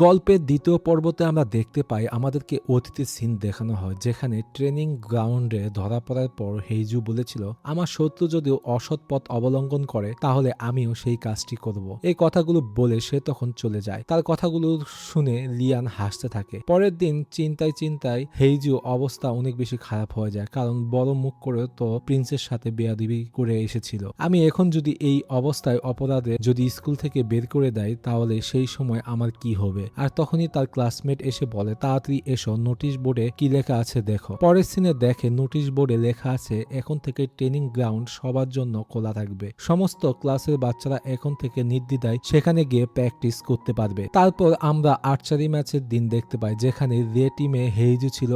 গল্পের দ্বিতীয় পর্বতে আমরা দেখতে পাই আমাদেরকে অতীতের সিন দেখানো হয়, যেখানে ট্রেনিং গ্রাউন্ডে ধরা পড়ার পর হেইজু বলেছিল, আমার শত্রু যদিও অসৎ পথ অবলম্বন করে তাহলে আমিও সেই কাজটি করব। এই কথাগুলো বলে সে তখন চলে যায়। তার কথাগুলো শুনে লিয়ান হাসতে থাকে। পরের দিন চিন্তায় হেইজু অবস্থা অনেক বেশি খারাপ হয়ে যায়, কারণ বড় মুখ করে তো প্রিন্সের সাথে বেয়াদবি করে এসেছিল। আমি এখন যদি এই অবস্থায় অপরাধে যদি স্কুল থেকে বের করে দেয় তাহলে সেই সময় আমার কি হবে। আর তখনই তার ক্লাসমেট এসে বলে, তাড়াতাড়ি এসো, নোটিশ বোর্ডে কি লেখা আছে দেখো। পরের সিনে দেখে নোটিশ বোর্ডে লেখা আছে, এখন থেকে ট্রেনিং গ্রাউন্ড সবার জন্য খোলা থাকবে, সমস্ত ক্লাসের বাচ্চারা এখন থেকে নির্দ্বিধায় সেখানে গিয়ে প্র্যাকটিস করতে পারবে। তারপর আমরা আর্চারি ম্যাচের দিন দেখতে পাই, যেখানে রে টিমে হেইজু ছিল,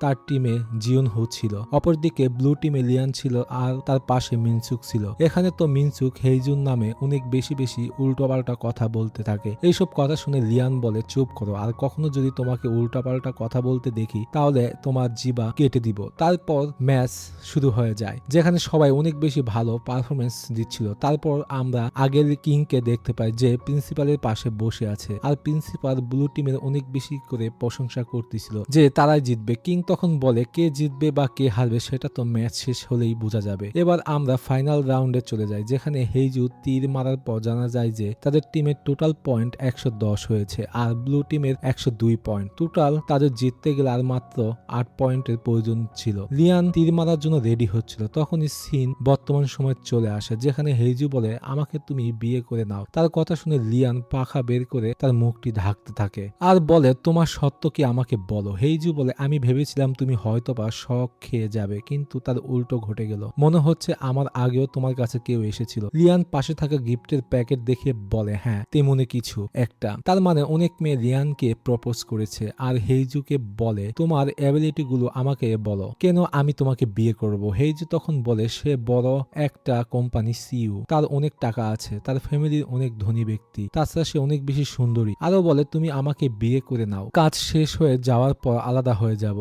তার টিমে জিউন হু ছিল, অপরদিকে ব্লু টিমে লিয়ান ছিল, আর তার পাশে মিনসুক ছিল। এখানে তো মিনসুক হেইজুর নামে অনেক বেশি উল্টোপাল্টা কথা বলতে থাকে। এইসব কথা শুনে লিয়ান বলে, চুপ করো, আর কখনো যদি তোমাকে উল্টাপাল্টা কথা বলতে দেখি তাহলে তোমার জিবা কেটে দিব। তারপর ম্যাচ শুরু হয়ে যায়, যেখানে সবাই অনেক বেশি ভালো পারফরমেন্স দিচ্ছিল। তারপর আমরা আগের কিংকে দেখতে পাই, যে প্রিন্সিপালের পাশে বসে আছে, আর প্রিন্সিপাল ব্লু টিমের অনেক বেশি করে প্রশংসা করতেছিল যে তারাই জিতবে। কিং তখন বলে, কে জিতবে বা কে হারবে সেটা তো ম্যাচ শেষ হলেই বোঝা যাবে। এবার আমরা ফাইনাল রাউন্ডে চলে যাই, যেখানে হেইজু তীর মারার পর জানা যায় যে তাদের টিমের টোটাল পয়েন্ট 110 হয়েছে, আর ব্লু টিমের 102 পয়েন্ট। টোটাল তাদের জিততে গেলে আর মাত্র 8 পয়েন্টের প্রয়োজন ছিল। লিয়ান তীর মারার জন্য রেডি হচ্ছিল, তখনই সিন বর্তমান সময় চলে আসে, যেখানে হেইজু বলে, আমাকে তুমি বিয়ে করে নাও। তার কথা শুনে লিয়ান পাখা বের করে তার মুখটি ঢাকতে থাকে আর বলে, তোমার সত্য কি আমাকে বলো। হেইজু বলে, আমি ভেবেছিলাম তুমি হয়তোবা শখ খেয়ে যাবে, কিন্তু তার উল্টো ঘটে গেল। মনে হচ্ছে আমার আগেও তোমার কাছে কেউ এসেছিল। লিয়ান পাশে থাকা গিফটের প্যাকেট দেখে বলে, হ্যাঁ তেমনি কিছু একটা। তার মানে অনেক মেয়ে লিয়ানকে প্রপোজ করেছে। আর হেইজুকে বলে, তোমার অ্যাবিলিটি গুলো আমাকে বলো, কেন আমি তোমাকে বিয়ে করব। হেইজু তখন বলে, সে বড় একটা কোম্পানি সিইও, তার অনেক টাকা আছে, তার ফ্যামিলির অনেক ধনী ব্যক্তি, তাছাড়া সে অনেক বেশি সুন্দরী। আরো বলে, তুমি আমাকে বিয়ে করে নাও, কাজ শেষ হয়ে যাওয়ার পর আলাদা হয়ে যাব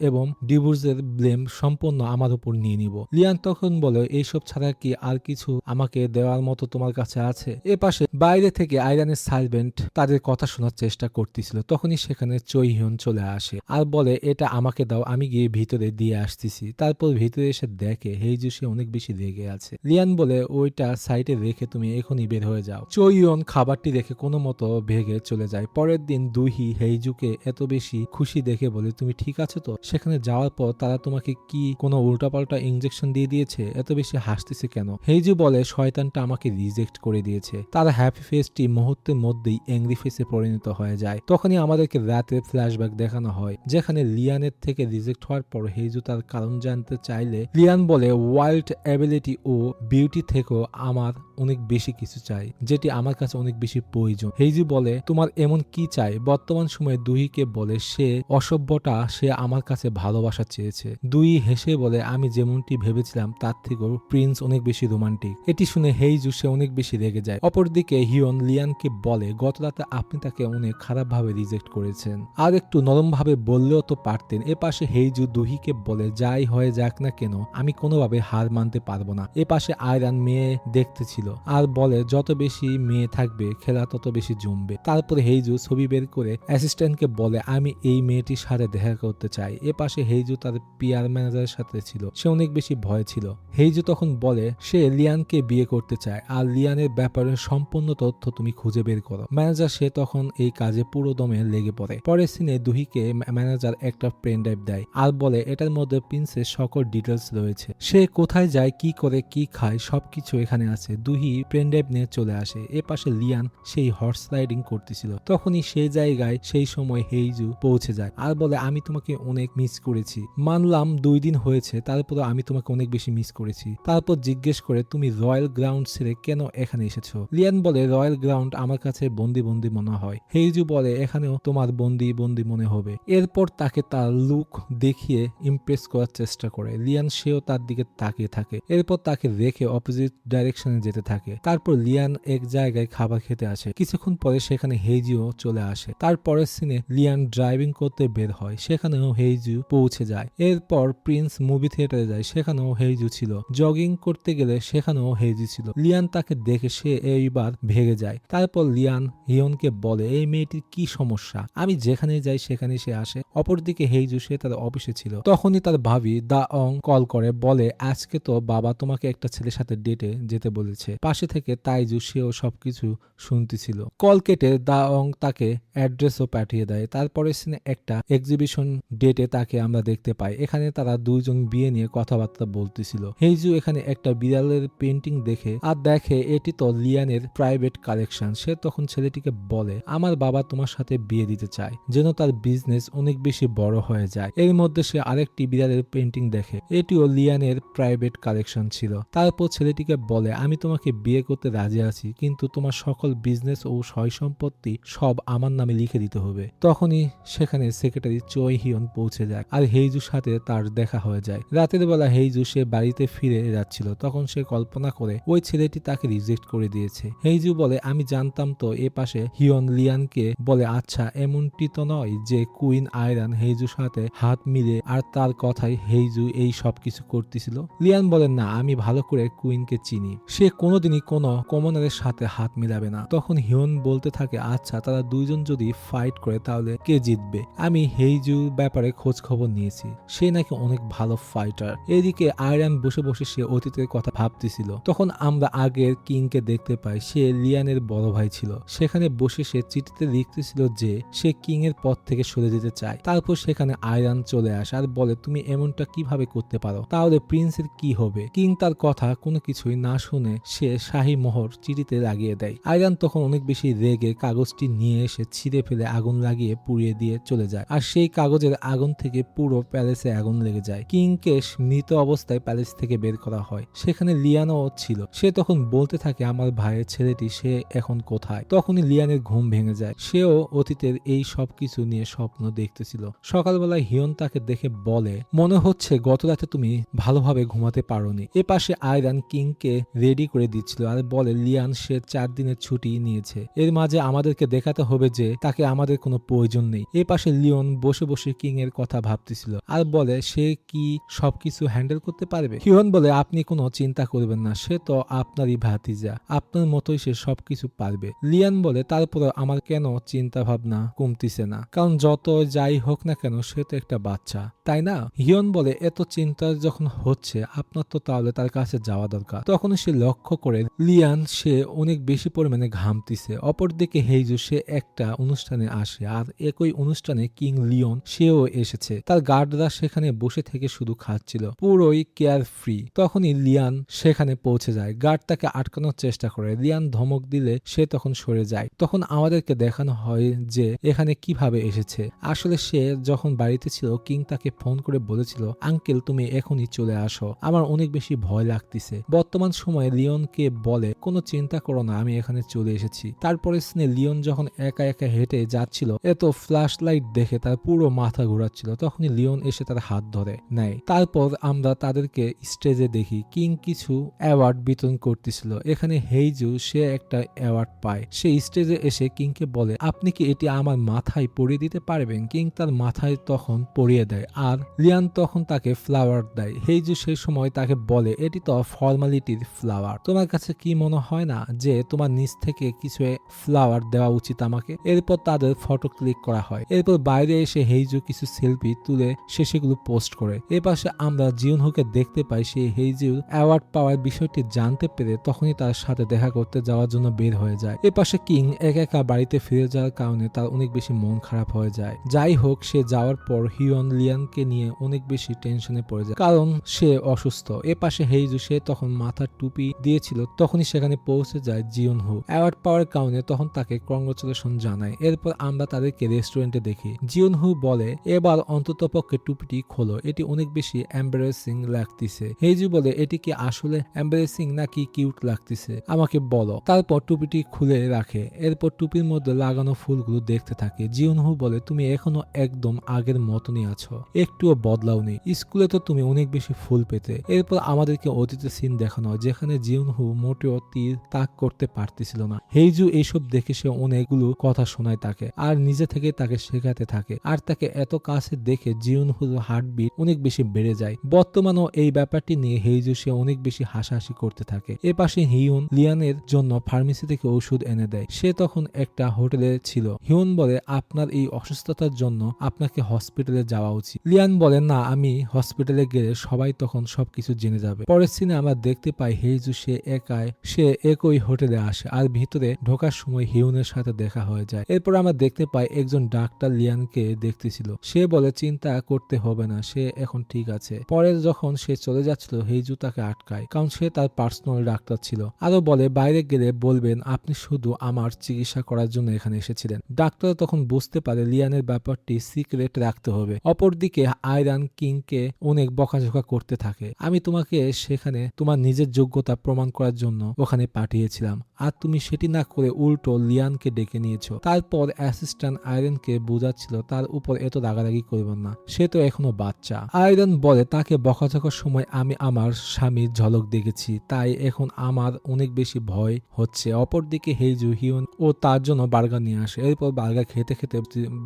এবং ডিভোর্সের ব্লেম সম্পূর্ণ আমার উপর নিয়ে নিব। লিয়ান তখন বলে, এইসব ছাড়া কি আর কিছু আমাকে দেওয়ার মতো তোমার কাছে আছে। এ পাশে বাইরে থেকে আয়রানের সার্ভেন্ট তাদের কথা শোনার চেষ্টা করতেছিল, তখনই সেখানে চৈহিয়ন চলে আসে আর বলে, এটা আমাকে দাও, আমি গিয়ে ভিতরে দিয়ে আসতেছি। তারপর ভিতরে এসে দেখে হেইজু সে অনেক বেশি রেগে আছে। লিয়ান বলে, ওইটা সাইডে রেখে তুমি এখনই বের হয়ে যাও। চৈহিয়ন খাবারটি রেখে কোনো মতো ভেগে চলে যায়। পরের দিন দুহি হেইজুকে এত বেশি খুশি দেখে বলে, তুমি ঠিক আছে তো। সেখানে যাওয়ার পর তারা তোমাকে কি কোনো উল্টাপাল্টা ইনজেকশন দিয়ে দিয়েছে, এত বেশি হাসতেছে কেন। হেইজু বলে, শয়তানটা আমাকে রিজেক্ট করে দিয়েছে। তার হ্যাপি ফেসটি মুহূর্তের মধ্যেই অ্যাংরি ফেসে পরিণত হয়ে যায়। তখনই আমাদেরকে রাতের ফ্ল্যাশব্যাক দেখানো হয়, যেখানে লিয়ানের থেকে রিজেক্ট হওয়ার পর হেইজু তার কারণ জানতে চাইলে লিয়ান বলে, ওয়াইল্ড অ্যাবিলিটি ও বিউটি থেকেও আমার অনেক বেশি কিছু চাই, যেটি আমার কাছে অনেক বেশি প্রয়োজন। হেইজু বলে, তোমার এমন কি চাই। বর্তমান সময়ে দুহিকে বলে, সে অসভ্যটা, সে আমার কাছে ভালোবাসা চেয়েছে। দুই হেসে বলে, আমি যেমনটি ভেবেছিলাম তার থেকেও প্রিন্স অনেক বেশি রোমান্টিক। এটি শুনে হেইজু সে অনেক বেশি রেগে যায়। অপরদিকে হিয়ন লিয়ানকে বলে, গত রাতে আপনি তাকে অনেক খারাপ ভাবে রিজেক্ট করেছেন, আর একটু নরম ভাবে বললেও তো পারতেন। এ পাশে হেইজু দুহিকে বলে, যাই হয়ে যাক না কেন আমি কোনোভাবে হার মানতে পারবো না। এ পাশে আয়রান মেয়ে দেখতেছিল আর বলে, যত বেশি মেয়ে থাকবে খেলা তত বেশি জমবে। তারপরে হেইজু ছবি বের করে অ্যাসিস্ট্যান্টকে বলে, আমি এই মেয়েটির সাথে দেখা করতে চাই। এ পাশে হেইজু তার পিআর ম্যানেজারের সাথে ছিল, সে অনেক বেশি ভয় ছিল। হেইজু তখন বলে, সে লিয়ানকে বিয়ে করতে চায়, আর লিয়ানের ব্যাপারে সম্পূর্ণ তথ্য তুমি খুঁজে বের করো। ম্যানেজার সে তখন এই কাজে পুরো দমে লেগে পড়ে। পরের সিনে দুহিকে ম্যানেজার একটা পেন ড্রাইভ দেয় আর বলে, এটার মধ্যে প্রিন্সের সকল ডিটেলস রয়েছে, সে কোথায় যায়, কি করে, কি খায়, সবকিছু এখানে আছে। দুহি পেন ড্রাইভ নিয়ে চলে আসে। এ পাশে লিয়ান সেই হর্স রাইডিং করতেছিল, তখনই সেই জায়গায় সেই সময় হেইজু পৌঁছে যায় আর বলে, আমি তোমাকে অনেক মিস করেছি। মানলাম 2 দিন হয়েছে, তারপরে আমি তোমাকে অনেক বেশি মিস করেছি। তারপর জিজ্ঞেস করে, তুমি রয়্যাল গ্রাউন্ড ছেড়ে কেন এখানে এসেছো। লিয়ান বলে, রয়্যাল গ্রাউন্ড আমার কাছে বন্দি বন্দি মনে হয়। হেইজু বলে, এখানেও তোমার বন্দি বন্দি মনে হবে। এরপর তাকে তার লুক দেখিয়ে ইমপ্রেস করার চেষ্টা করে। লিয়ান সেও তার দিকে তাকিয়ে থাকে। এরপর তাকে রেখে অপোজিট ডাইরেকশনে যেতে থাকে। তারপর লিয়ান এক জায়গায় খাবার খেতে আসে। কিছুক্ষণ পরে সেখানে হেইজুও চলে আসে। তারপরের সিনে লিয়ান ড্রাইভিং করতে বের হয়, সেখানেও হেইজু পৌঁছে যায়। এরপর প্রিন্স মুভি থিয়েটারে যায়, সেখানেও হেইজু ছিল। জগিং করতে গেলে সেখানেও হেইজু ছিল। লিয়ান তাকে দেখে সে এইবার ভেগে যায়। তারপর লিয়ান হিয়নকে বলে, এই মেয়েটির কি সমস্যা, আমি যেখানে যাই সেখানে সে আসে। অপরদিকে হেইজু সে তার অফিসে ছিল। তখনই তার ভাবি দা অং কল করে বলে আজকে তো বাবা তোমাকে একটা ছেলের সাথে ডেটে যেতে বলেছে। পাশে থেকে তাইজু সেও সবকিছু শুনতেছিল। কল কেটে দা অং তাকে অ্যাড্রেসও পাঠিয়ে দেয়। তারপরে সিনে একটা এক্সিবিশন ডেটে তাকে আমরা দেখতে পাই। এখানে তারা দুইজন বিয়ে নিয়ে কথাবার্তা বলতেছিল। হেইজু এখানে একটা বিড়ালের পেন্টিং দেখে আর দেখে এটি তো লিয়ানের প্রাইভেট কালেকশন। সে তখন ছেলেটিকে বলে আমার বাবা তোমার সাথে বিয়ে দিতে চায় যেন তার বিজনেস অনেক বেশি বড় হয়ে যায়। এর মধ্যে সে আরেকটি বিড়ালের পেন্টিং দেখে, এটিও লিয়ানের প্রাইভেট কালেকশন ছিল। তারপর ছেলেটিকে বলে আমি তোমাকে বিয়ে করতে রাজি আছি, কিন্তু তোমার সকল বিজনেস ও সয় সম্পত্তি সব আমার নামে লিখে দিতে হবে। তখনই সেখানে সেক্রেটারি চই হিয়ন পৌঁছে যায় আর হেইজুর সাথে তার দেখা হয়ে যায়। রাতের বেলা হেইজু সে বাড়িতে ফিরে যাচ্ছিল, তখন সে কল্পনা করে ওই ছেলেটি তাকে রিজেক্ট করে দিয়েছে। হেইজু বলে আমি জানতাম তো। এ পাশে হিয়ন লিয়ানকে বলে আচ্ছা এমনটি তো নয় যে কুইন আয়রান হেইজুর সাথে হাত মিলে আর তার কথাই হেইজু এই সব কিছু করতেছিল। লিয়ান বলেন না, আমি ভালো করে কুইনকে চিনি, সে কোনোদিনই কোনো কমনারের সাথে হাত মিলাবে না। তখন হিয়ন বলতে থাকে আচ্ছা তারা দুইজন যদি ফাইট করে তাহলে কে জিতবে। আমি হেইজু ব্যাপারে খোঁজ খবর নিয়েছি, সে নাকি অনেক ভালো ফাইটার। এদিকে আয়রান বসে বসে সে অতীতের কথা ভাবতেছিল। তখন আমরা আগের কিংকে দেখতে পাই, সে লিয়ানের বড় ভাই ছিল। সেখানে বসে সে চিঠিতে লিখতেছিল যে সে কিং এর পথ থেকে সরে যেতে চায়। তারপর সেখানে আয়রান চলে আসে আর বলে তুমি এমনটা কিভাবে করতে পারো, তাহলে প্রিন্সের কি হবে। কিং তার কথা কোনো কিছুই না শুনে সে শাহী মোহর চিঠিতে লাগিয়ে দেয়। আয়রান তখন অনেক বেশি রেগে কাগজটি নিয়ে এসে ছিঁড়ে ফেলে আগুন লাগিয়ে পুড়িয়ে দিয়ে চলে যায়। আর সেই কাগজের আগুন থেকে পুরো প্যালেসে আগুন লেগে যায়। কিংকে মৃত অবস্থায় প্যালেস থেকে বের করা হয়। সেখানে লিয়ানও ছিল। সে তখন বলতে থাকে আমার ভাইয়ের ছেলেটি সে এখন কোথায়। তখনই লিয়ানের ঘুম ভেঙে যায়। সেও অতীতের এই সব কিছু নিয়ে স্বপ্ন দেখতেছিল। সকালবেলায় হিয়ন তাকে দেখে বলে মনে হচ্ছে গত রাতে তুমি ভালোভাবে ঘুমাতে পারোনি। এ পাশে আয়রান কিংকে রেডি করে দিচ্ছিল আর বলে লিয়ান সে 4 দিনের ছুটি নিয়েছে, এর মাঝে আমাদেরকে দেখাতে হবে যে তাকে আমাদের কোনো প্রয়োজন নেই। এ পাশে লিওন বসে বসে কিং এর কথা ভাবতেছিল আর বলে সে কি সবকিছু হ্যান্ডেল করতে পারবে। হিয়ন বলে আপনি কোনো চিন্তা করবেন না, সে তো আপনারই ভাতিজা, আপনার মতোই সে সবকিছু পারবে। লিয়ান বলে তারপরে আমার কেন চিন্তা ভাবনা কমতিছে না, কারণ যত যাই হোক না কেন সে তো একটা বাচ্চা, তাই না। হিয়ন বলে এত চিন্তা যখন হচ্ছে আপনার তো তাহলে তার কাছে যাওয়া দরকার। তখন সে লক্ষ্য করে লিয়ান সে অনেক বেশি পরিমাণে ঘামতিছে। অপরদিকে হেইজু সে একটা অনুষ্ঠানে আসে আর একই অনুষ্ঠানে কিং লিওন সেও এসেছে। তার গার্ডরা সেখানে বসে থেকে শুধু খাচ্ছিল, পুরোই কেয়ার ফ্রি। তখনই লিয়ান সেখানে পৌঁছে যায়। গার্ড তাকে আটকানোর চেষ্টা করে। লিয়ান ধমক দিলে সে তখন সরে যায়। তখন আমাদেরকে দেখানো হয় যে এখানে কিভাবে এসেছে। আসলে সে যখন বাড়িতে ছিল কিং তাকে ফোন করে বলেছিল আঙ্কেল তুমি এখনই চলে আসো, আমার অনেক বেশি ভয় লাগতেছে। বর্তমান সময়ে লিওনকে বলে কোনো চিন্তা করো না, আমি এখানে চলে এসেছি। তারপরে লিওন যখন একা একা হেঁটে যাচ্ছিল এত ফ্ল্যাশ লাইট দেখে তার পুরো মাথা ঘোরাচ্ছিল। তখনই লিওন এসে তার হাত ধরে নেয়। তারপর আমরা তাদেরকে স্টেজে দেখি কিং কিছু অ্যাওয়ার্ড বিতরণ করতেছিল। এখানে হেইজু সে একটা অ্যাওয়ার্ড পায়। সে স্টেজে এসে কিংকে বলে আপনি কি এটি আমার মাথায় পরিয়ে দিতে পারবেন। কিং তার মাথায় তখন পরিয়ে দেয় আর লিয়ান তখন তাকে ফ্লাওয়ার দেয়। হেইজু সেই সময় তাকে বলে এটি তো ফর্মালিটির ফ্লাওয়ার, তোমার কাছে কি মনে হয় না যে তোমার নিচ থেকে কিছু ফ্লাওয়ার দেওয়া উচিত আমাকে। এরপর তাদের ফটো ক্লিক করা হয়। এরপর বাইরে এসে হেইজু কিছু সেলফি তুলে সে সেগুলো পোস্ট করে। এর পাশে আমরা জিউনহুকে দেখতে পাই। সে হেইজুর অ্যাওয়ার্ড পাওয়ার বিষয়টি জানতে পেরে তখনই তার সাথে দেখা করতে যাওয়ার জন্য বের হয়ে যায়। এর পাশে কিং একা একা বাড়িতে ফিরে যাওয়ার কারণে তার অনেক বেশি মন খারাপ হয়ে যায়। যাই হোক সে যাওয়ার পর হিয়ন লিয়ানকে নিয়ে অনেক বেশি টেনশনে পড়ে যায় কারণ সে অসুস্থ। এ পাশে হেইজু সে তখন মাথার টুপি দিয়েছিল। তখনই সেখানে পৌঁছে যায় জিউনহু। অ্যাওয়ার্ড পাওয়ার কারণে তখন তাকে কংগ্রাচুলেশন জানায়। এরপর আমরা তাদেরকে রেস্টুরেন্টে দেখি। জিউনহু বলে এবার অন্ততপক্ষে টুপিটি খোলো, এটি অনেক বেশি এম্বারেসিং লাগতেছে। হেইজু বলে এটি কি আসলে এম্বারেসিং নাকি কিউট লাগতেছে আমাকে বলো। তারপর টুপিটি খুলে রাখে। এরপর টুপির মধ্যে লাগানো ফুলগুলো দেখতে থাকে। জিউনহু বলে তুমি এখনো একদম আগের মতনই আছো, একটুও বদলাওনি। স্কুলে তো তুমি অনেক বেশি ফুল পেতে। এরপর আমাদেরকে অতীতের সিন দেখানো হয় যেখানে জিউনহু মোটেও তীর তাক করতে পারতেছিল না। হেইজু এইসব দেখে সে অনেকগুলো কথা শোনায় তাকে আর নিজে থেকে তাকে শেখাতে থাকে। আর তাকে এত কাছে দেখে জিউনহুর হার্টবিট অনেক বেশি বেড়ে যায়। বর্তমানেও এই ব্যাপারটি নিয়ে হেইজু সে অনেক বেশি হাসাহাসি করতে থাকে। এ পাশে হিয়ন লিয়ানের জন্য ফার্মেসি থেকে ওষুধ এনে দেয়। সে তখন একটা একটা হোটেলে ছিল। হিউন বলে আপনার এই অসুস্থতার জন্য আপনাকে হসপিটালে যাওয়া উচিত। লিয়ান বলে না, আমি হসপিটালে গেলে সবাই তখন সবকিছু জেনে যাবে। পরের সিনে আমরা দেখতে পাই হেইজু সে একই হোটেলে আসে আর ভিতরে ঢোকার সময় হিউনের সাথে দেখা হয়ে যায়। এরপর আমরা দেখতে পাই একজন ডাক্তার লিয়ানকে দেখতেছিল। সে বলে চিন্তা করতে হবে না, সে এখন ঠিক আছে। পরে যখন সে চলে যাচ্ছিল হেইজু তাকে আটকায়, কারণ সে তার পার্সোনাল ডাক্তার ছিল। আরো বলে বাইরে গেলে বলবেন আপনি শুধু আমার চিকিৎসা করার জন্য এখানে এসেছিলেন। ডাক্তার তখন বুঝতে পারে লিয়ানের ব্যাপারটি সিক্রেট রাখতে হবে। অপরদিকে আয়রান কিংকে অনেক বকাঝকা করতে থাকে, আমি তোমাকে সেখানে তোমার নিজের যোগ্যতা প্রমাণ করার জন্য ওখানে পাঠিয়েছিলাম আর তুমি সেটি না করে উল্টো লিয়ানকে ডেকে নিয়েছো। তারপর অ্যাসিস্ট্যান্ট আয়রনকে বোঝাচ্ছিল তার উপর এত রাগারাগি করবেন না, সে তো এখনো বাচ্চা। আয়রন বলে তাকে বকাঝকার সময় আমি আমার স্বামীর ঝলক দেখেছি, তাই এখন আমার অনেক বেশি ভয় হচ্ছে। অপরদিকে হেইজু হিউন ও তার জন্য বার্গার নিয়ে আসে। এরপর বার্গার খেতে খেতে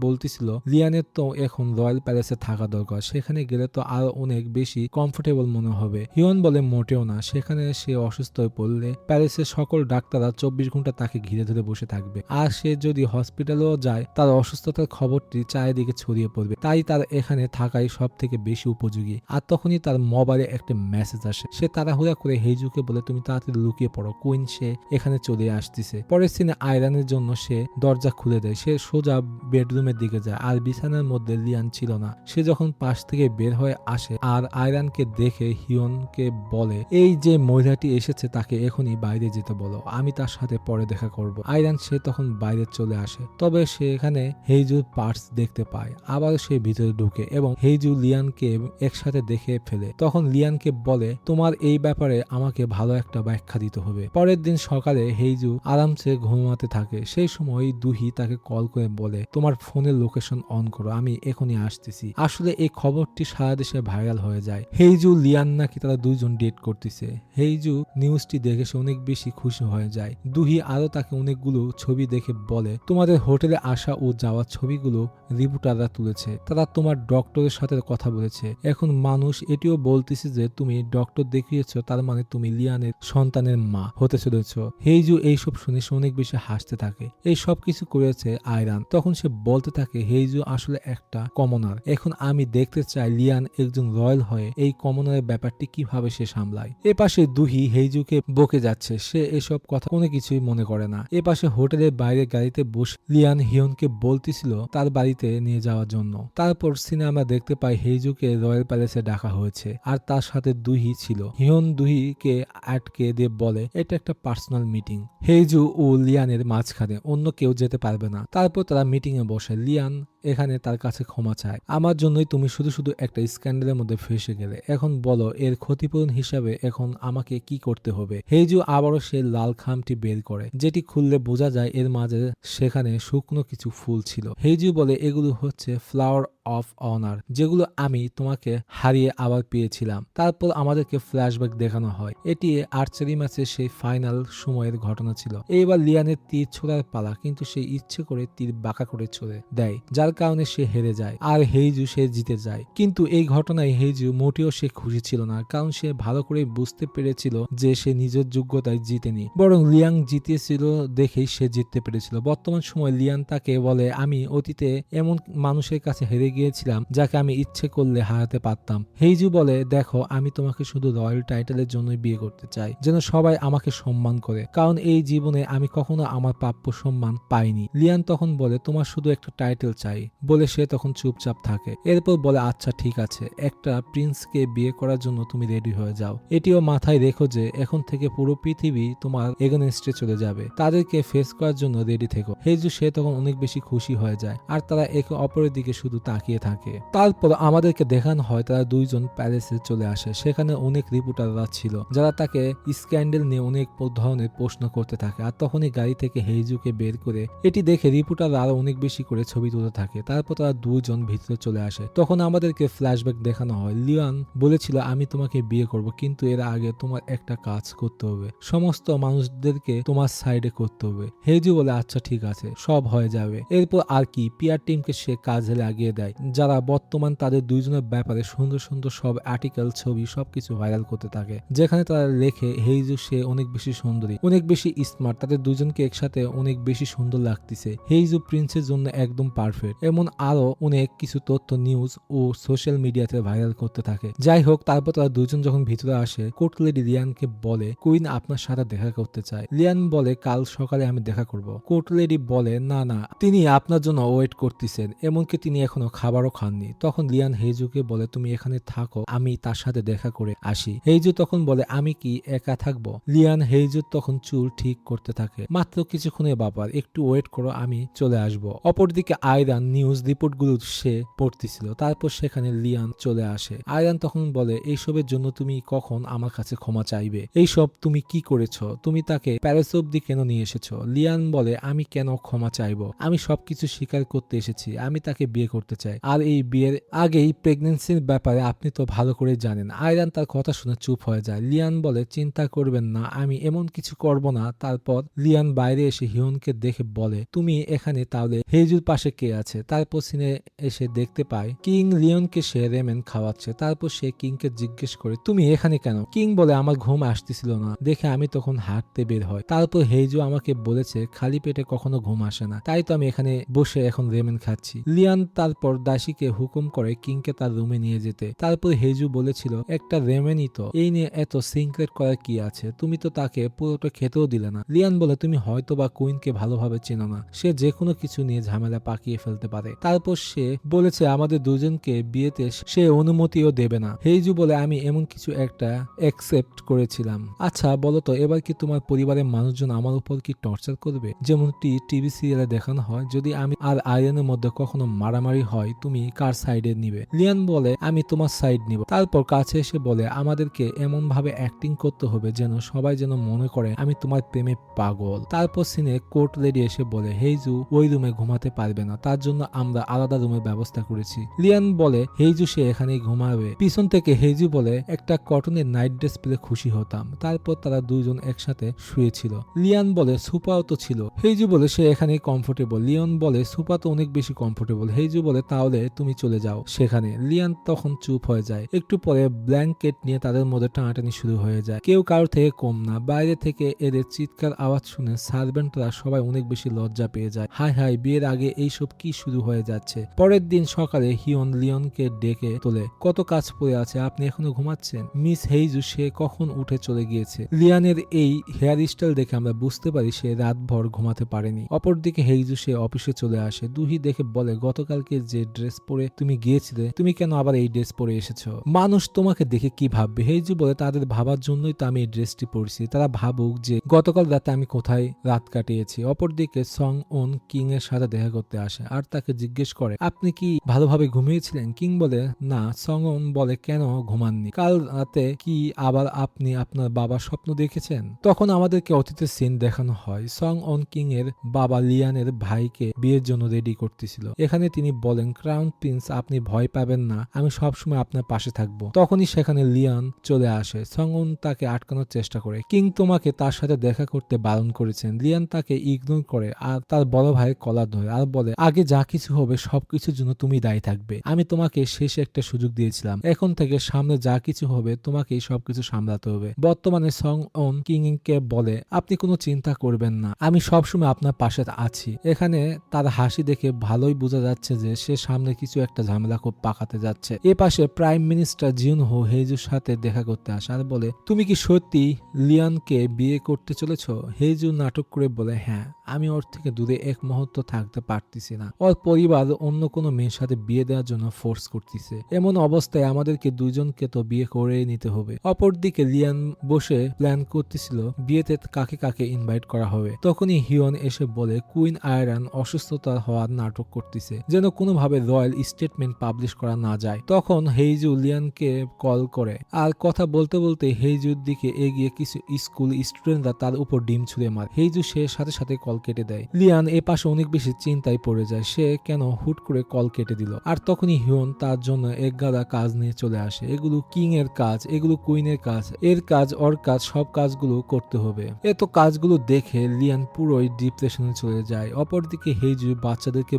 বলতেছিল লিয়ানের তো এখন রয়্যাল প্যালেসে থাকা দরকার, সেখানে গেলে তো আরো অনেক বেশি কমফোর্টেবল মনে হবে। হিউন বলে মোটেও না, সেখানে সে অসুস্থ হয়ে পড়লে প্যালেসের সকল ডাক্তাররা 24 ঘন্টা তাকে ঘিরে ধরে বসে থাকবে, আর সে যদি হসপিটালেও যায় তার অসুস্থতার খবরটি চারিদিকে ছড়িয়ে পড়বে, তাই তার এখানে থাকাই সব থেকে বেশি উপযোগী। আর তখনই তার মোবাইলে একটা মেসেজ আসে। সে তাড়াহুড়া করে হেইজুকে বলে তুমি তাড়াতাড়ি লুকিয়ে পড়ো, কুইন সে এখানে চলে আসতেছে। পরের সিনে আয়রানের জন্য সে দরজা খুলে দেয়। সে সোজা বেডরুমের দিকে যায় আর বিছানার মধ্যে লিয়ান ছিল না। সে যখন পাশ থেকে বের হয়ে আসে আর আয়রানকে দেখে হিয়নকে বলে এই যে মহিলাটি এসেছে তাকে এখনই বাইরে যেতে বলো, আমি তার সাথে পরে দেখা করব। আয়রান সে তখন বাইরে চলে আসে, তবে সে এখানে হেইজুর পার্টস দেখতে পায়। আবার সে ভিতরে ঢুকে এবং হেইজু লিয়ানকে একসাথে দেখে ফেলে। তখন লিয়ানকে বলে তোমার এই ব্যাপারে আমাকে ভালো একটা ব্যাখ্যা দিতে হবে। পরের দিন সকালে হেইজু আরামসে ঘুমাতে থাকে। সেই সময় দুহি তাকে কল করে বলে তোমার ফোনের লোকেশন অন করো, আমি এখনই আসতেছি। আসলে এই খবরটি সারা দেশে ভাইরাল হয়ে যায়। হেইজু লিয়ান নাকি তারা দুইজন ডেট করতেছে। হেইজু নিউজটি দেখে সে অনেক বেশি খুশি হয়ে যায়। দুহি আরো তাকে অনেকগুলো ছবি দেখে বলে তোমাদের হোটেলে আসা ও যাওয়ার ছবিগুলো রিপোর্টাররা তুলেছে, তারা তোমার ডক্টরের সাথে কথা বলেছে। এখন মানুষ এটিও বলতেছে যে তুমি ডক্টর দেখিয়েছ, তার মানে তুমি লিয়ানের সন্তানের মা হতে চলেছ। হেইজু এইসব শুনে সে অনেক বেশি হাসতে থাকে। এই সব কিছু করেছে আয়রান। তখন সে বলতে থাকে হেইজু আসলে একটা কমনার, এখন আমি দেখতে চাই লিয়ান একজন রয়্যাল হয়ে এই কমনারের ব্যাপারটি কিভাবে সে সামলায়। এ পাশে দুহি হেইজুকে বকে যাচ্ছে, সে এসব কথা কোনো কিছুই মনে করে না। এ পাশে হোটেলের বাইরে গাড়িতে বসে লিয়ান হিয়নকে বলতেছিল তার বাড়িতে নিয়ে যাওয়ার জন্য। তারপর সিনেমা দেখতে পাই হেইজুকে রয়্যাল প্যালেসে ডাকা হয়েছে আর তার সাথে দুহি ছিল। হিয়ন দুহিকে আটকে দিয়ে বলে এটা একটা পার্সোনাল মিটিং, হেইজু ও লিয়ানের মাঝখানে অন্য কেউ যেতে পারবে না। তারপর তারা মিটিং এ বসে। লিয়ান এখানে তার কাছে ক্ষমা চায়, আমার জন্যই তুমি শুধু শুধু একটা স্ক্যান্ডালের মধ্যে ফেসে গেলে, এখন বলো এর ক্ষতিপূরণ হিসাবে এখন আমাকে কি করতে হবে। হেইজু আবারও সে লাল খামটি বের করে, যেটি খুললে বোঝা যায় এর মাঝে সেখানে শুকনো কিছু ফুল ছিল। হেইজু বলে এগুলো হচ্ছে ফ্লাওয়ার অফ অনার, যেগুলো আমি তোমাকে হারিয়ে আবার পেয়েছিলাম। তারপর আমাদেরকে ফ্ল্যাশব্যাক দেখানো হয়, এটি আর্চারি ম্যাচের সেই ফাইনাল সময়ের ঘটনা ছিল। এইবার লিয়ানের তীর ছোড়ার পালা, কিন্তু সে ইচ্ছে করে তীর বাঁকা করে ছুড়ে দেয়, যার কারণে সে হেরে যায় আর হেইজু সে জিতে যায়। কিন্তু এই ঘটনায় হেইজু মোটেও সে খুশি ছিল না, কারণ সে ভালো করে বুঝতে পেরেছিল যে সে নিজের যোগ্যতায় জিতেনি, বরং লিয়াং জিতেছিল দেখেই সে জিততে পেরেছিল। বর্তমান সময় লিয়ান তাকে বলে আমি অতীতে এমন মানুষের কাছে হেরে গিয়েছিলাম যাকে আমি ইচ্ছে করলে হারাতে পারতাম। হেইজু বলে দেখো, আমি তোমাকে শুধু রয়্যাল টাইটেলের জন্যই বিয়ে করতে চাই, যেন সবাই আমাকে সম্মান করে, কারণ এই জীবনে আমি কখনো আমার প্রাপ্য সম্মান পাইনি। লিয়ান তখন বলে তোমার শুধু একটা টাইটেল চাই, বলে সে তখন চুপচাপ থাকে। এরপর বলে আচ্ছা ঠিক আছে, একটা প্রিন্সকে বিয়ে করার জন্য তুমি রেডি হয়ে যাও। এটিও মাথায় রেখো যে এখন থেকে পুরো পৃথিবী তোমার এগেনস্টে চলে যাবে, তাদেরকে ফেস করার জন্য রেডি থেকো। হেইজু সে তখন অনেক বেশি খুশি হয়ে যায় আর তারা একে অপরের দিকে শুধু তাকিয়ে থাকে। তারপর আমাদেরকে দেখানো হয় তারা দুইজন প্যালেসে চলে আসে। সেখানে অনেক রিপোর্টাররা ছিল যারা তাকে স্ক্যান্ডেল নিয়ে অনেক ধরনের প্রশ্ন করতে থাকে। আর তখনই গাড়ি থেকে হেইজুকে বের করে এটি দেখে রিপোর্টাররা আরো অনেক বেশি করে ছবি তুলতে থাকে। থাকে। তারপর তারা দুজন ভিতরে চলে আসে। তখন আমাদেরকে ফ্ল্যাশব্যাক দেখানো হয়। লিয়ান বলেছিল আমি তোমাকে বিয়ে করব, কিন্তু এর আগে তোমার একটা কাজ করতে হবে, সমস্ত মানুষদেরকে তোমার সাইডে করতে হবে। হেজু বলে আচ্ছা ঠিক আছে, সব হয়ে যাবে। এরপর আর কি, পিআর টিমকে সে কাজে লাগিয়ে দেয়, যারা বর্তমান তাদের দুইজনের ব্যাপারে সুন্দর সুন্দর সব আর্টিকেল, ছবি সবকিছু ভাইরাল করতে থাকে, যেখানে তারা লেখে হেইজু সে অনেক বেশি সুন্দরী, অনেক বেশি স্মার্ট, তাদের দুজনকে একসাথে অনেক বেশি সুন্দর লাগতেছে, হেইজু প্রিন্সের জন্য একদম পারফেক্ট। এমন আরো অনেক কিছু তথ্য নিউজ ও সোশ্যাল মিডিয়াতে ভাইরাল করতে থাকে। যাই হোক, তারপর তারা দুজন যখন ভিতরে আসে, কোর্ট লেডি লিয়ানকে বলে কুইন আপনার সাথে দেখা করতে চায়। লিয়ান বলে কাল সকালে আমি দেখা করব। কোর্ট লেডি বলে না না, তিনি আপনার জন্য ওয়েট করতেছেন, এমনকি তিনি এখনো খাবারও খাননি। তখন লিয়ান হেইজুকে বলে তুমি এখানে থাকো, আমি তার সাথে দেখা করে আসি। হেইজু তখন বলে আমি কি একা থাকবো? লিয়ান হেইজুর তখন চুল ঠিক করতে থাকে। মাত্র কিছুক্ষণের ব্যাপার, একটু ওয়েট করো, আমি চলে আসব। অপরদিকে আয়রান নিউজ রিপোর্টগুলো সে পড়তেছিল। তারপর সেখানে লিয়ান চলে আসে। আয়রান তখন বলে এইসবের জন্য তুমি কখন আমার কাছে ক্ষমা চাইবে? এইসব তুমি কি করেছো? তুমি তাকে প্যারিস অব্দি কেন নিয়ে এসেছো? লিয়ান বলে আমি কেন ক্ষমা চাইবো? আমি সবকিছু স্বীকার করতে এসেছি, আমি তাকে বিয়ে করতে চাই, আর এই বিয়ের আগেই প্রেগনেন্সির ব্যাপারে আপনি তো ভালো করে জানেন। আয়রান তার কথা শুনে চুপ হয়ে যায়। লিয়ান বলে চিন্তা করবেন না, আমি এমন কিছু করব না। তারপর লিয়ান বাইরে এসে হিয়নকে দেখে বলে তুমি এখানে, তাহলে হেজুর পাশে কে আছে? তারপর সিনে এসে দেখতে পায় কিং লিওনকে সে রেমেন খাওয়াচ্ছে। তারপর সে কিংকে জিজ্ঞেস করে তুমি এখানে কেন? কিং বলে আমার ঘুম আসতেছিল না দেখে আমি তখন হাঁটতে বের হয়। তারপর হেইজু আমাকে বলেছে খালি পেটে কখনো ঘুম আসে না, তাই তো আমি এখানে বসে এখন রেমেন খাচ্ছি। লিয়ান তারপর দাসীকে হুকুম করে কিংকে তার রুমে নিয়ে যেতে। তারপর হেইজু বলেছিল একটা রেমেনই তো, এই নিয়ে এত সিক্রেট করার কি আছে? তুমি তো তাকে পুরোটা খেতেও দিলে না। লিয়ান বলে তুমি হয়তো বা কুইনকে ভালোভাবে চেনো না, সে যে কোনো কিছু নিয়ে ঝামেলা পাকিয়ে ফেলতে পারে। তারপর সে বলেছে আমাদের দুজনকে বিয়েতে সে অনুমতিও দেবে না। হেইজু বলে আমি এমন কিছু একটা অ্যাকসেপ্ট করেছিলাম। আচ্ছা বলো তো, এবার কি তোমার পরিবারের মানুষজন আমার উপর কি টর্চার করবে, যেমনটি টিভি সিরিয়ালে দেখানো হয়? যদি আমি আর আয়রনের মধ্যে কখনো মারামারি হয়, তুমি কার সাইডে নিবে? লিয়ান বলে আমি তোমার সাইড নিব। তারপর কাছে এসে বলে আমাদেরকে এমন ভাবে অ্যাক্টিং করতে হবে যেন সবাই যেন মনে করে আমি তোমার প্রেমে পাগল। তারপর সিনে কোর্ট লেডি এসে বলে হেইজু ওই রুমে ঘুমাতে পারবে না, তার জন্য আমরা আলাদা রুমের ব্যবস্থা করেছি। লিয়ান বলে হেইজু সে এখানেই ঘুমাবে। পিছন থেকে হেইজু বলে একটা কটনের নাইট ড্রেস পেলে খুশি হতাম। তারপর তারা দুইজন একসাথে শুয়েছিল। লিয়ান বলে সুপাও তো ছিল। হেইজু বলে সে এখানেই কমফোর্টেবল। লিওন বলে সুপা তো অনেক বেশি কমফোর্টেবল। হেইজু বলে তাহলে তুমি চলে যাও সেখানে। লিয়ান তখন চুপ হয়ে যায়। একটু পরে ব্ল্যাঙ্কেট নিয়ে তাদের মধ্যে টানাটানি শুরু হয়ে যায়, কেউ কারোর থেকে কম না। বাইরে থেকে এদের চিৎকার আওয়াজ শুনে সার্ভেন্টরা সবাই অনেক বেশি লজ্জা পেয়ে যায়। হাই হাই, বিয়ের আগে এইসব কি শুরু হয়ে যাচ্ছে? পরের দিন সকালে হিয়ন লিওনকে ডেকে তোলে। কত কাজ পড়ে আছে, আপনি এখনো ঘুমাচ্ছেন? মিস হেইজু সে কখন উঠে চলে গিয়েছে। লিয়ানের এই হেয়ার স্টাইল দেখে আমরা বুঝতে পারি সে রাতভর ঘুমাতে পারেনি। অপরদিকে হেইজু সে অফিসে চলে আসে। দুহি দেখে বলে গতকালকে যে ড্রেস পরে তুমি গিয়েছিলে, তুমি কেন আবার এই ড্রেস পরে এসেছো? মানুষ তোমাকে দেখে কি ভাববে? হেইজু বলে তাদের ভাবার জন্যই তো আমি এই ড্রেসটি পরছি, তারা ভাবুক যে গতকাল রাতে আমি কোথায় রাত কাটিয়েছি। অপরদিকে সং ওন কিং এর সাথে দেখা করতে আসে আর তাকে জিজ্ঞেস করে আপনি কি ভালোভাবে ঘুমিয়েছিলেন? কিং বলে না। সং ওন বলে কেন ঘুমাননি? কাল রাতে কি আবার আপনি আপনার বাবার স্বপ্ন দেখেছেন? তখন আমাদেরকে অতীতের সিন দেখানো হয়। সং ওন কিং এর বাবা লিয়ানের ভাইকে বিয়ের জন্য রেডি করতেছিল। এখানে তিনি বলেন ক্রাউন প্রিন্স আপনি ভয় পাবেন না, আমি সবসময় আপনার পাশে থাকবো। তখনই সেখানে লিয়ান চলে আসে। সং ওন তাকে আটকানোর চেষ্টা করে। কিং তোমাকে তার সাথে দেখা করতে বারণ করেছেন। লিয়ান তাকে ইগনোর করে আর তার বড় ভাইয়ের কলার ধরে আর বলে আগে যা কিছু হবে সবকিছুর জন্য তুমি দায়ী থাকবে। আমি তোমাকে শেষে একটা সুযোগ দিয়েছিলাম, এখন থেকে সামনে যা কিছু হবে তোমাকেই সবকিছু সামলাতে হবে। বর্তমানে সং ওন কিং কে বলে আপনি কোনো চিন্তা করবেন না, আমি সবসময় আপনার পাশে আছি। এখানে তার হাসি দেখে ভালোই বোঝা যাচ্ছে যে সে সামনে কিছু একটা ঝামেলা খুব পাকাতে যাচ্ছে। এ পাশে প্রাইম মিনিস্টার জিউন হো হেইজুর সাথে দেখা করতে আসে আর বলে তুমি কি সত্যি লিয়ানকে বিয়ে করতে চলেছ? হেইজু নাটক করে বলে হ্যাঁ, আমি ওর থেকে দূরে এক মুহূর্ত থাকতে পারতেছি না। ওর পরিবার অন্য কোনো মেয়ের সাথে বিয়ে দেওয়ার জন্য ফোর্স করতেছে। এমন অবস্থায় আমাদেরকে দুইজনকে তো বিয়ে করে নিতে হবে। অপরদিকে লিয়ান বসে প্ল্যান করতেছিল বিয়েতে কাকে কাকে ইনভাইট করা হবে। তখনই হিয়ন এসে বলে কুইন আয়রান অসুস্থতা হওয়ার নাটক করতেছে, যেন কোনোভাবে রয়্যাল স্টেটমেন্ট পাবলিশ করা না যায়। তখন হেইজু লিয়ানকে কল করে আর কথা বলতে বলতে হেইজুর দিকে এগিয়ে কিছু স্কুল স্টুডেন্টরা তার উপর ডিম ছুঁড়ে মারে। হেইজু সে সাথে সাথে কল কেটে দেয়। লিয়ান এ পাশে অনেক বেশি চিন্তায় পড়ে যায়। সে সে কেন হুট করে কল কেটে দিল। আর তখনই হিউন তার জন্য এক গাদা কাজ নিয়ে চলে আসে। এগুলো কিং এর কাজ, এগুলো কুইনের কাজ, এর কাজ ওর কাজ, সব কাজগুলো করতে হবে। এত কাজগুলো দেখে লিয়ান পুরোই ডিপ্রেশনে চলে যায়। অপরদিকে হেইজু বাচ্চাদেরকে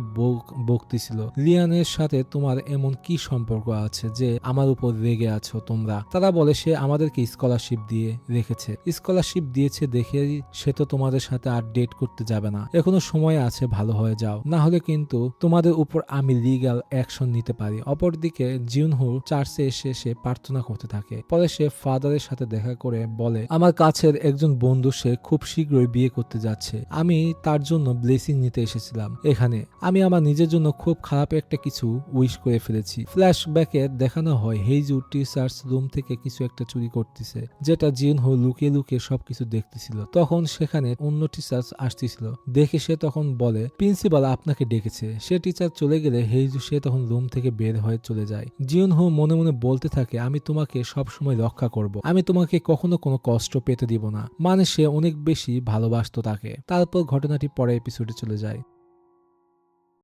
বকতেছিল, লিয়ানের সাথে তোমার এমন কি সম্পর্ক আছে যে আমার উপর রেগে আছো তোমরা? তারা বলে সে আমাদেরকে স্কলারশিপ দিয়ে রেখেছে, স্কলারশিপ দিয়েছে দেখে সে তো তোমাদের সাথে আর ডেট করতে যাবে না। এখনো সময় আছে, ভালো হয়ে যাও, না হলে কিন্তু তোমাদের উপর আমি লিগ্যাল অ্যাকশন নিতে পারি। অপরদিকে জিউনহো চার্চে এসে সে প্রার্থনা করতে থাকে। পরে সে ফাদারের সাথে দেখা করে বলে, আমার কাছের একজন বন্ধু সে খুব শীঘ্রই বিয়ে করতে যাচ্ছে, আমি তার জন্য ব্লেসিং নিতে এসেছিলাম এখানে। আমি আমার নিজের জন্য খুব খারাপ একটা কিছু উইশ করে ফেলেছি। ফ্ল্যাশব্যাকে দেখানো হয় হেইজু টিচার্স রুম থেকে কিছু একটা চুরি করতেছে, যেটা জিউনহো লুকিয়ে লুকিয়ে সবকিছু দেখতেছিল। তখন সেখানে অন্য টিচার্স আসতেছিল, দেখে সে তখন বলে প্রিন্সিপাল আপনাকে ডেকেছে। সে টিচার চলে গেলে হেইজু সে তখন রুম থেকে বের হয়ে চলে যায়। জিউনহো মনে মনে বলতে থাকে, আমি তোমাকে সব সময় রক্ষা করব, আমি তোমাকে কখনো কোনো কষ্ট পেতে দিব না। মানে সে অনেক বেশি ভালোবাসতো তাকে। তারপর ঘটনাটি পরের এপিসোডে চলে যায়।